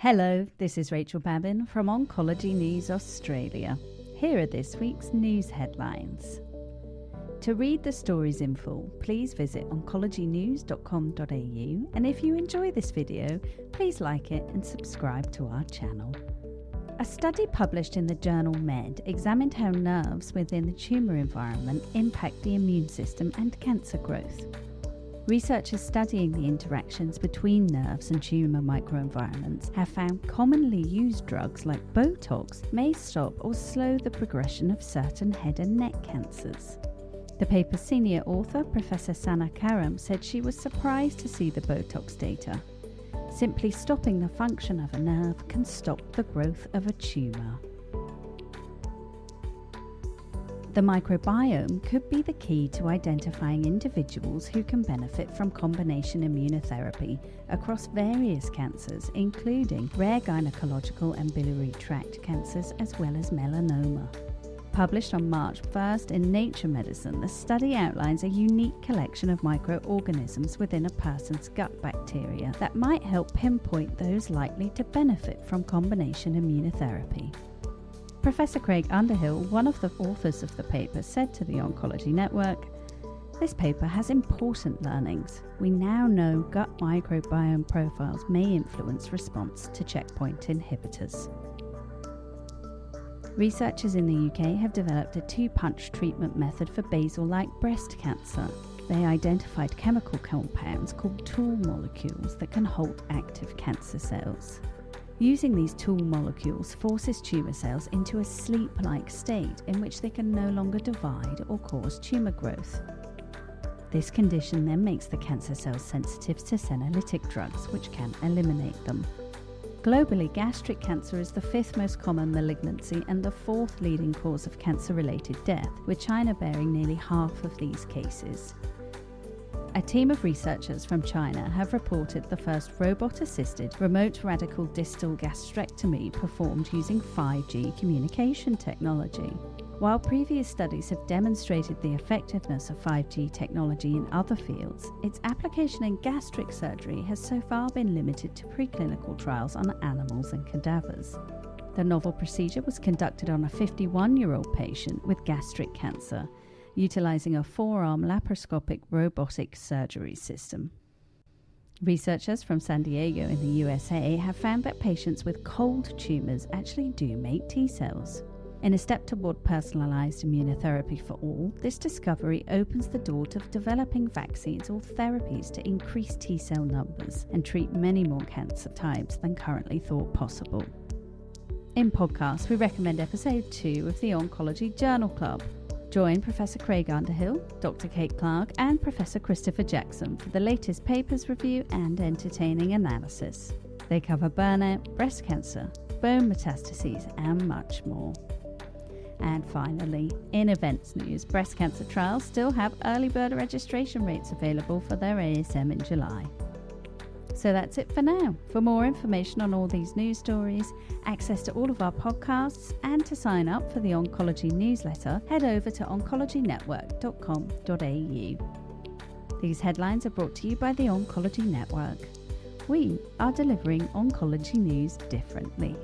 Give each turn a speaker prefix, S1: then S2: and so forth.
S1: Hello, this is Rachel Babin from Oncology News Australia. Here are this week's news headlines. To read the stories in full, please visit oncologynews.com.au, and if you enjoy this video, please like it and subscribe to our channel. A study published in the journal Med examined how nerves within the tumour environment impact the immune system and cancer growth. Researchers studying the interactions between nerves and tumour microenvironments have found commonly used drugs like Botox may stop or slow the progression of certain head and neck cancers. The paper's senior author, Professor Sana Karam, said she was surprised to see the Botox data. Simply stopping the function of a nerve can stop the growth of a tumour. The microbiome could be the key to identifying individuals who can benefit from combination immunotherapy across various cancers, including rare gynaecological and biliary tract cancers, as well as melanoma. Published on March 1st in Nature Medicine, the study outlines a unique collection of microorganisms within a person's gut bacteria that might help pinpoint those likely to benefit from combination immunotherapy. Professor Craig Underhill, one of the authors of the paper, said to the Oncology Network, "This paper has important learnings. We now know gut microbiome profiles may influence response to checkpoint inhibitors." Researchers in the UK have developed a two-punch treatment method for basal-like breast cancer. They identified chemical compounds called tool molecules that can halt active cancer cells. Using these tool molecules forces tumour cells into a sleep-like state in which they can no longer divide or cause tumour growth. This condition then makes the cancer cells sensitive to senolytic drugs, which can eliminate them. Globally, gastric cancer is the fifth most common malignancy and the fourth leading cause of cancer-related death, with China bearing nearly half of these cases. A team of researchers from China have reported the first robot-assisted remote radical distal gastrectomy performed using 5G communication technology. While previous studies have demonstrated the effectiveness of 5G technology in other fields, its application in gastric surgery has so far been limited to preclinical trials on animals and cadavers. The novel procedure was conducted on a 51-year-old patient with gastric cancer, utilizing a 4-arm laparoscopic robotic surgery system. Researchers from San Diego in the USA have found that patients with cold tumors actually do make T cells. In a step toward personalized immunotherapy for all, this discovery opens the door to developing vaccines or therapies to increase T cell numbers and treat many more cancer types than currently thought possible. In podcasts, we recommend episode 2 of the Oncology Journal Club. Join Professor Craig Underhill, Dr. Kate Clark, and Professor Christopher Jackson for the latest papers review and entertaining analysis. They cover burnout, breast cancer, bone metastases, and much more. And finally, in events news, breast cancer trials still have early bird registration rates available for their ASM in July. So that's it for now. For more information on all these news stories, access to all of our podcasts, and to sign up for the Oncology newsletter, head over to oncology.network.com.au. These headlines are brought to you by the Oncology Network. We are delivering oncology news differently.